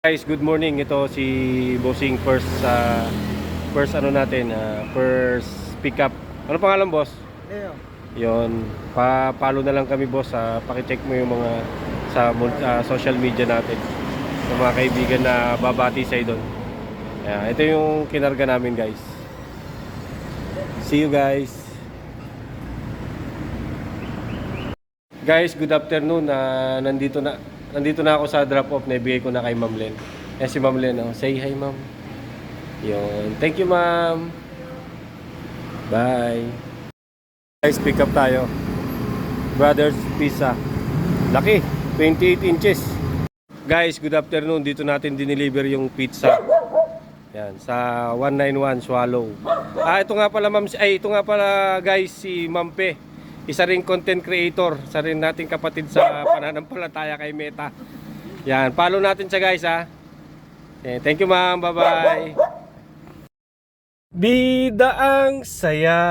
Guys, good morning. Ito si Bossing first ano natin, first pick up. Ano pangalan, boss? Leo. Yon, pa-follow na lang kami, boss. Paki-check mo yung mga social media natin. Sa mga kaibigan na babati sa doon. Ito yung kinarga namin, guys. See you, guys. Guys, good afternoon. Nandito na ako sa drop off na ibigay ko na kay Ma'am Len. Si Ma'am Len, say hi, Ma'am. Yun. Thank you, Ma'am. Bye. Guys, pick up tayo. Brothers Pizza. Laki, 28 inches. Guys, good afternoon. Dito natin dineliver yung pizza. Yan, sa 191 Swallow. Ito nga pala, Ma'am. Ito nga pala, guys, si Ma'am Pe. Isa ring content creator, isa rin nating kapatid sa pananampalataya kay Meta. Yan, follow natin siya, guys, ha. Okay, thank you, ma'am. Bye-bye. Bida ang saya.